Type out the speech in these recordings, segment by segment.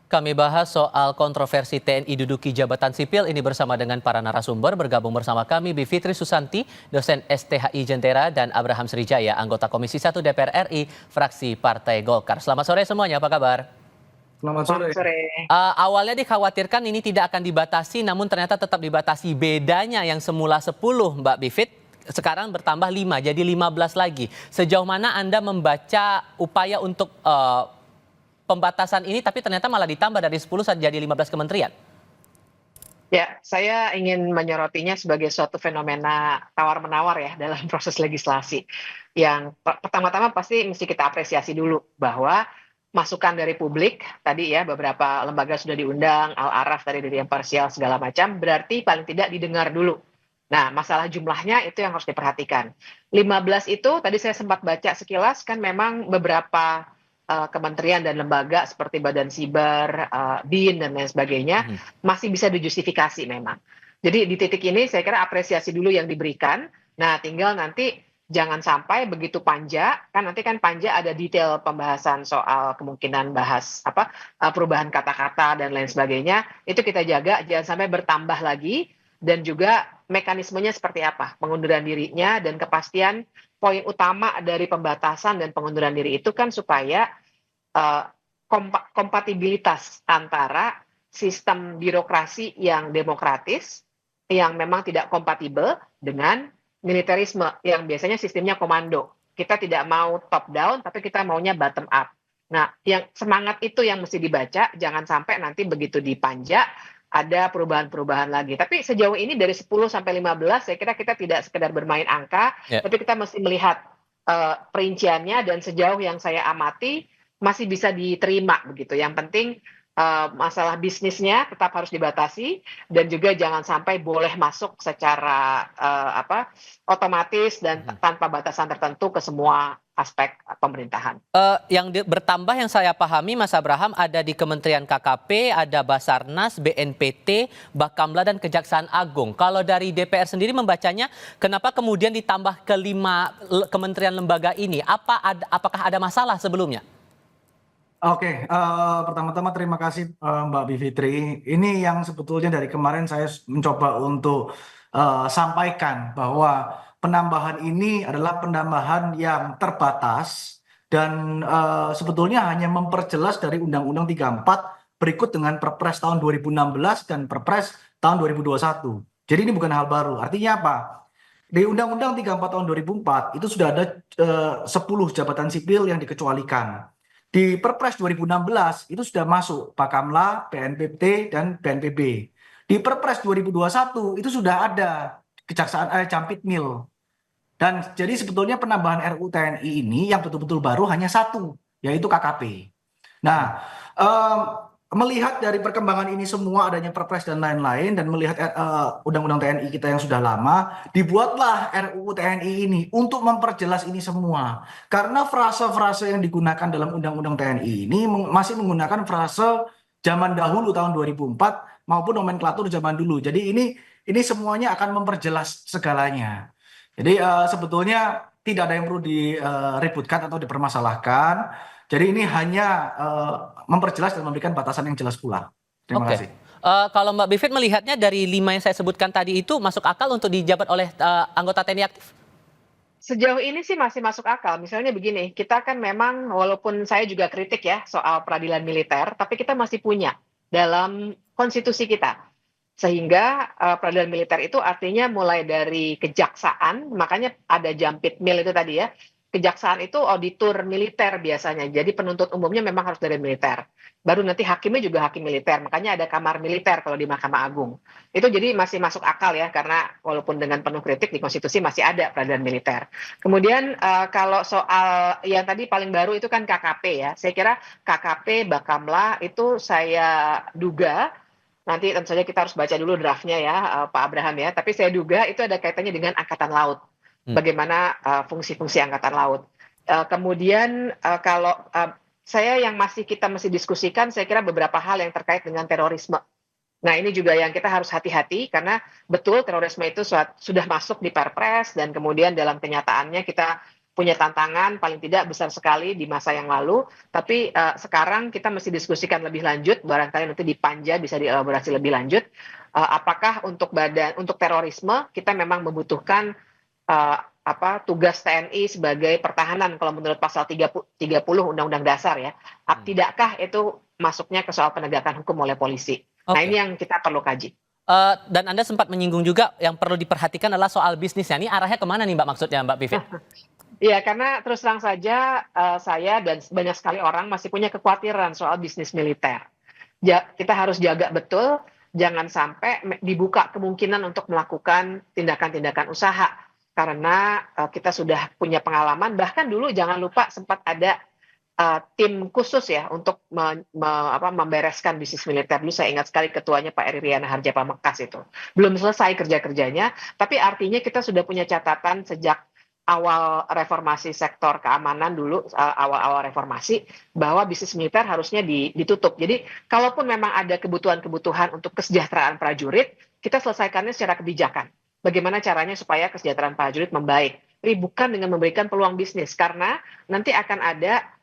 Kami bahas soal kontroversi TNI duduki jabatan sipil ini bersama dengan para narasumber. Bergabung bersama kami Bivitri Susanti, dosen STHI Jentera, dan Abraham Srijaya, anggota Komisi 1 DPR RI, fraksi Partai Golkar. Selamat sore semuanya, apa kabar? Selamat sore. Awalnya dikhawatirkan ini tidak akan dibatasi, namun ternyata tetap dibatasi. Bedanya yang semula 10, Mbak Bivit, sekarang bertambah 5, jadi 15 lagi. Sejauh mana Anda membaca upaya untuk pembatasan ini, tapi ternyata malah ditambah dari 10 jadi 15 kementerian? Ya, saya ingin menyorotinya sebagai suatu fenomena tawar-menawar ya dalam proses legislasi. Yang pertama-tama pasti mesti kita apresiasi dulu bahwa masukan dari publik, tadi ya beberapa lembaga sudah diundang, Al-Araf tadi dari yang parsial segala macam, berarti paling tidak didengar dulu. Nah, masalah jumlahnya itu yang harus diperhatikan. 15 itu tadi saya sempat baca sekilas kan memang beberapa kementerian dan lembaga seperti Badan Siber, BIN dan lain sebagainya masih bisa dijustifikasi memang. Jadi di titik ini saya kira apresiasi dulu yang diberikan. Nah, tinggal nanti jangan sampai begitu panja, kan nanti kan panja ada detail pembahasan soal kemungkinan bahas perubahan kata-kata dan lain sebagainya. Itu kita jaga jangan sampai bertambah lagi, dan juga mekanismenya seperti apa pengunduran dirinya, dan kepastian poin utama dari pembatasan dan pengunduran diri itu kan supaya kompatibilitas antara sistem birokrasi yang demokratis yang memang tidak kompatibel dengan militerisme yang biasanya sistemnya komando. Kita tidak mau top down, tapi kita maunya bottom up. Nah, yang semangat itu yang mesti dibaca, jangan sampai nanti begitu dipanja ada perubahan-perubahan lagi. Tapi sejauh ini dari 10 sampai 15, saya kira kita tidak sekedar bermain angka, tapi kita mesti melihat perinciannya, dan sejauh yang saya amati masih bisa diterima begitu. Yang penting masalah bisnisnya tetap harus dibatasi, dan juga jangan sampai boleh masuk secara otomatis dan tanpa batasan tertentu ke semua aspek pemerintahan. Yang bertambah yang saya pahami, Mas Abraham, ada di Kementerian KKP, ada Basarnas, BNPT, Bakamla, dan Kejaksaan Agung. Kalau dari DPR sendiri membacanya, kenapa kemudian ditambah ke 5 kementerian lembaga ini? Apakah ada masalah sebelumnya? Oke, pertama-tama terima kasih Mbak Bivitri. Ini yang sebetulnya dari kemarin saya mencoba untuk sampaikan bahwa penambahan ini adalah penambahan yang terbatas dan sebetulnya hanya memperjelas dari Undang-Undang 34 berikut dengan Perpres tahun 2016 dan Perpres tahun 2021. Jadi ini bukan hal baru. Artinya apa? Di Undang-Undang 34 tahun 2004 itu sudah ada 10 jabatan sipil yang dikecualikan. Di Perpres 2016 itu sudah masuk Bakamla, BNPT, dan BNPB. Di Perpres 2021 itu sudah ada Kejaksaan Jampitmil. Dan jadi sebetulnya penambahan RUU TNI ini yang betul-betul baru hanya satu, yaitu KKP. Nah, melihat dari perkembangan ini semua, adanya Perpres dan lain-lain, dan melihat Undang-Undang TNI kita yang sudah lama, dibuatlah RUU TNI ini untuk memperjelas ini semua. Karena frase-frase yang digunakan dalam Undang-Undang TNI ini masih menggunakan frase zaman dahulu tahun 2004 maupun nomenklatur zaman dulu. Jadi ini semuanya akan memperjelas segalanya. Jadi sebetulnya tidak ada yang perlu diributkan atau dipermasalahkan. Jadi ini hanya memperjelas dan memberikan batasan yang jelas pula. Terima kasih. Kalau Mbak Bivit melihatnya dari 5 yang saya sebutkan tadi itu masuk akal untuk dijabat oleh anggota TNI aktif? Sejauh ini sih masih masuk akal. Misalnya begini, kita kan memang walaupun saya juga kritik ya soal peradilan militer, tapi kita masih punya dalam konstitusi kita. Sehingga peradilan militer itu artinya mulai dari kejaksaan, makanya ada Jampitmil itu tadi ya. Kejaksaan itu auditor militer biasanya, jadi penuntut umumnya memang harus dari militer. Baru nanti hakimnya juga hakim militer, makanya ada kamar militer kalau di Mahkamah Agung. Itu jadi masih masuk akal ya, karena walaupun dengan penuh kritik di konstitusi masih ada peradilan militer. Kemudian kalau soal yang tadi paling baru itu kan KKP ya, saya kira KKP, Bakamla itu saya duga, nanti tentu saja kita harus baca dulu draftnya ya Pak Abraham ya, tapi saya duga itu ada kaitannya dengan Angkatan Laut. Bagaimana fungsi-fungsi Angkatan Laut. Kemudian kalau kita masih diskusikan, saya kira beberapa hal yang terkait dengan terorisme. Nah, ini juga yang kita harus hati-hati, karena betul terorisme itu sudah masuk di Perpres, dan kemudian dalam kenyataannya kita punya tantangan paling tidak besar sekali di masa yang lalu, tapi sekarang kita mesti diskusikan lebih lanjut, barangkali nanti di Panja bisa dielaborasi lebih lanjut, apakah untuk terorisme kita memang membutuhkan tugas TNI sebagai pertahanan kalau menurut pasal 30 Undang-Undang Dasar ya. Tidakkah itu masuknya ke soal penegakan hukum oleh polisi? Nah, ini yang kita perlu kaji. Dan Anda sempat menyinggung juga yang perlu diperhatikan adalah soal bisnisnya. Ini arahnya kemana nih Mbak maksudnya Mbak Bivit? Iya, karena terus terang saja saya dan banyak sekali orang masih punya kekhawatiran soal bisnis militer. Kita harus jaga betul, jangan sampai dibuka kemungkinan untuk melakukan tindakan-tindakan usaha. Karena kita sudah punya pengalaman, bahkan dulu jangan lupa sempat ada tim khusus ya untuk membereskan bisnis militer. Dulu saya ingat sekali ketuanya Pak Eri Harja Pamekasan itu. Belum selesai kerja-kerjanya, tapi artinya kita sudah punya catatan sejak awal reformasi sektor keamanan dulu, awal-awal reformasi, bahwa bisnis militer harusnya ditutup. Jadi kalaupun memang ada kebutuhan-kebutuhan untuk kesejahteraan prajurit, kita selesaikannya secara kebijakan. Bagaimana caranya supaya kesejahteraan prajurit membaik. Tapi bukan dengan memberikan peluang bisnis, karena nanti akan ada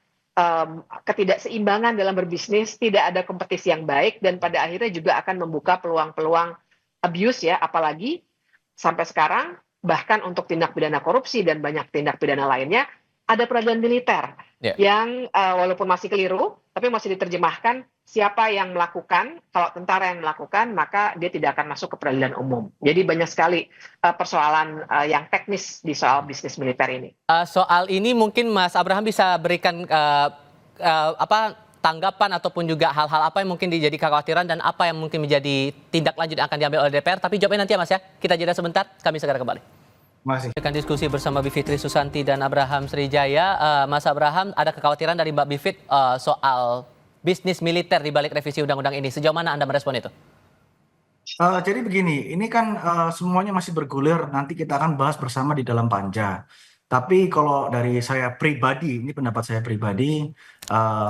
ketidakseimbangan dalam berbisnis, tidak ada kompetisi yang baik, dan pada akhirnya juga akan membuka peluang-peluang abuse ya, apalagi sampai sekarang bahkan untuk tindak pidana korupsi dan banyak tindak pidana lainnya ada peradilan militer yang walaupun masih keliru tapi masih diterjemahkan siapa yang melakukan. Kalau tentara yang melakukan maka dia tidak akan masuk ke peradilan umum. Jadi banyak sekali persoalan yang teknis di soal bisnis militer ini. Soal ini mungkin Mas Abraham bisa berikan tanggapan ataupun juga hal-hal apa yang mungkin jadi kekhawatiran dan apa yang mungkin menjadi tindak lanjut yang akan diambil oleh DPR. Tapi jawabnya nanti ya Mas ya. Kita jeda sebentar, kami segera kembali. Masih. Akan diskusi bersama Bivitri Susanti dan Abraham Srijaya. Mas Abraham, ada kekhawatiran dari Mbak Bivit soal bisnis militer di balik revisi undang-undang ini. Sejauh mana Anda merespon itu? Jadi begini, ini kan semuanya masih bergulir, nanti kita akan bahas bersama di dalam Panja. Tapi kalau dari saya pribadi, ini pendapat saya pribadi,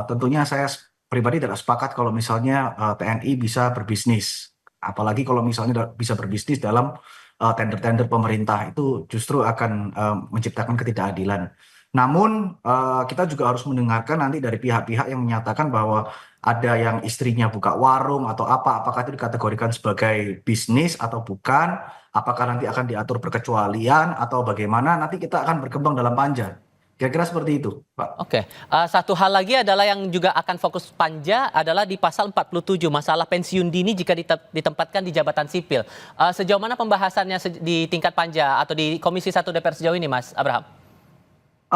tentunya saya pribadi tidak sepakat kalau misalnya TNI bisa berbisnis. Apalagi kalau misalnya bisa berbisnis dalam tender-tender pemerintah, itu justru akan menciptakan ketidakadilan. Namun kita juga harus mendengarkan nanti dari pihak-pihak yang menyatakan bahwa ada yang istrinya buka warung atau apakah itu dikategorikan sebagai bisnis atau bukan, apakah nanti akan diatur perkecualian atau bagaimana, nanti kita akan berkembang dalam Panja. Kira-kira seperti itu, Pak. Oke, satu hal lagi adalah yang juga akan fokus Panja adalah di pasal 47, masalah pensiun dini jika ditempatkan di jabatan sipil. Sejauh mana pembahasannya di tingkat Panja atau di Komisi 1 DPR sejauh ini, Mas Abraham?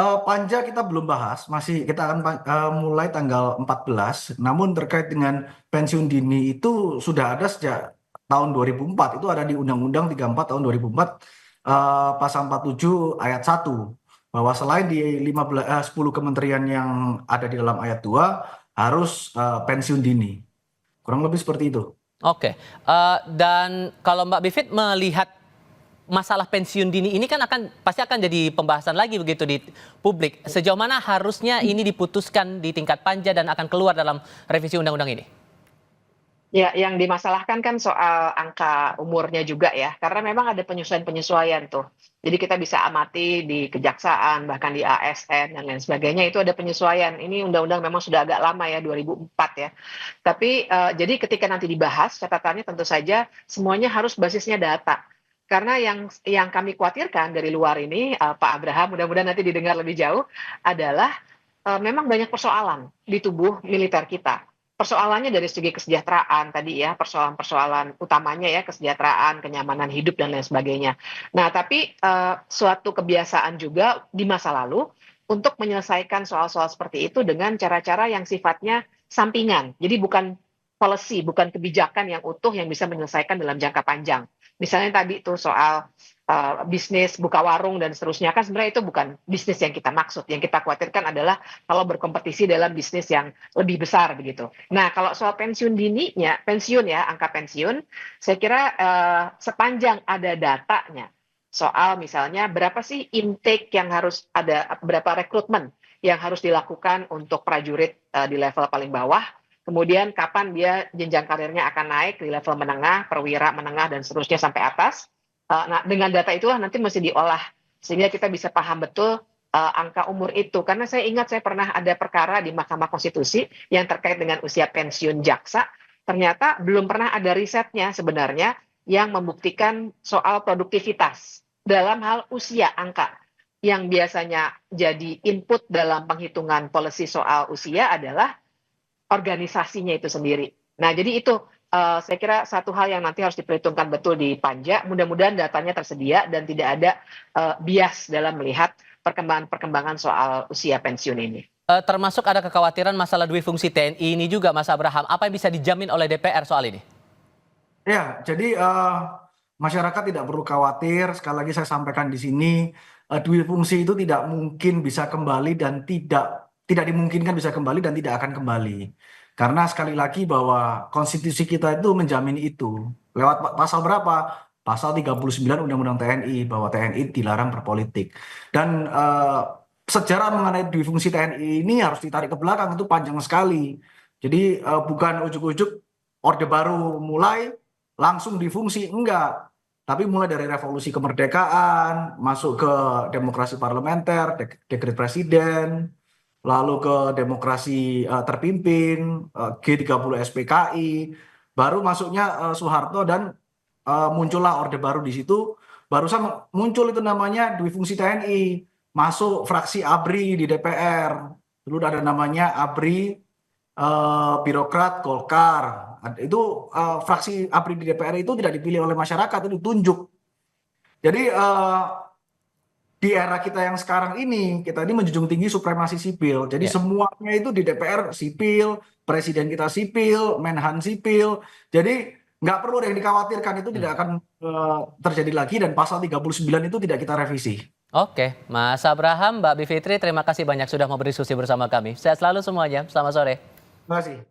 Panja kita belum bahas, kita akan mulai tanggal 14. Namun terkait dengan pensiun dini itu sudah ada sejak tahun 2004. Itu ada di Undang-Undang 34 tahun 2004, pasal 47 ayat 1. Bahwa selain di 10 kementerian yang ada di dalam ayat 2, harus pensiun dini. Kurang lebih seperti itu. Oke, dan kalau Mbak Bivit melihat masalah pensiun dini ini kan pasti akan jadi pembahasan lagi begitu di publik. Sejauh mana harusnya ini diputuskan di tingkat Panja dan akan keluar dalam revisi undang-undang ini? Ya, yang dimasalahkan kan soal angka umurnya juga ya, karena memang ada penyesuaian-penyesuaian tuh. Jadi kita bisa amati di kejaksaan, bahkan di ASN dan lain sebagainya itu ada penyesuaian. Ini undang-undang memang sudah agak lama ya, 2004 ya. Tapi jadi ketika nanti dibahas, catatannya tentu saja semuanya harus basisnya data. Karena yang kami khawatirkan dari luar ini, Pak Abraham, mudah-mudahan nanti didengar lebih jauh, adalah memang banyak persoalan di tubuh militer kita. Persoalannya dari segi kesejahteraan tadi ya, persoalan-persoalan utamanya ya, kesejahteraan, kenyamanan hidup dan lain sebagainya. Nah, tapi suatu kebiasaan juga di masa lalu untuk menyelesaikan soal-soal seperti itu dengan cara-cara yang sifatnya sampingan. Jadi bukan policy, bukan kebijakan yang utuh yang bisa menyelesaikan dalam jangka panjang. Misalnya tadi itu soal bisnis, buka warung dan seterusnya, kan sebenarnya itu bukan bisnis yang kita maksud. Yang kita khawatirkan adalah kalau berkompetisi dalam bisnis yang lebih besar begitu. Nah, kalau soal pensiun dininya, pensiun ya, angka pensiun, saya kira sepanjang ada datanya soal misalnya berapa sih intake yang harus ada, berapa rekrutmen yang harus dilakukan untuk prajurit di level paling bawah, kemudian kapan dia jenjang karirnya akan naik di level menengah, perwira menengah dan seterusnya sampai atas. Nah, dengan data itulah nanti mesti diolah sehingga kita bisa paham betul angka umur itu. Karena saya ingat saya pernah ada perkara di Mahkamah Konstitusi yang terkait dengan usia pensiun jaksa, ternyata belum pernah ada risetnya sebenarnya yang membuktikan soal produktivitas dalam hal usia angka. Yang biasanya jadi input dalam penghitungan policy soal usia adalah organisasinya itu sendiri. Nah, jadi itu saya kira satu hal yang nanti harus diperhitungkan betul di Panja. Mudah-mudahan datanya tersedia dan tidak ada bias dalam melihat perkembangan-perkembangan soal usia pensiun ini. Termasuk ada kekhawatiran masalah dui fungsi TNI ini juga, Mas Abraham. Apa yang bisa dijamin oleh DPR soal ini? Ya, jadi masyarakat tidak perlu khawatir. Sekali lagi saya sampaikan di sini, dui fungsi itu tidak mungkin bisa kembali dan tidak dimungkinkan bisa kembali dan tidak akan kembali. Karena sekali lagi bahwa konstitusi kita itu menjamin itu. Lewat pasal berapa? Pasal 39 Undang-Undang TNI, bahwa TNI dilarang berpolitik. Dan sejarah mengenai dui fungsi TNI ini harus ditarik ke belakang, itu panjang sekali. Jadi bukan ujuk-ujuk Orde Baru mulai langsung difungsi, enggak. Tapi mulai dari revolusi kemerdekaan, masuk ke demokrasi parlementer, dekret presiden, lalu ke demokrasi terpimpin, G30 SPKI, baru masuknya Soeharto dan muncullah Orde Baru di situ. Barusan muncul itu namanya dui fungsi TNI, masuk fraksi ABRI di DPR. Dulu ada namanya ABRI birokrat Golkar. Itu fraksi ABRI di DPR itu tidak dipilih oleh masyarakat, itu ditunjuk. Jadi di era kita yang sekarang ini, kita ini menjunjung tinggi supremasi sipil. Jadi semuanya itu di DPR sipil, presiden kita sipil, Menhan sipil. Jadi nggak perlu ada yang dikhawatirkan, itu tidak akan terjadi lagi, dan pasal 39 itu tidak kita revisi. Oke, Mas Abraham, Mbak Bivitri, terima kasih banyak sudah mau berdiskusi bersama kami. Sehat selalu semuanya, selamat sore. Terima kasih.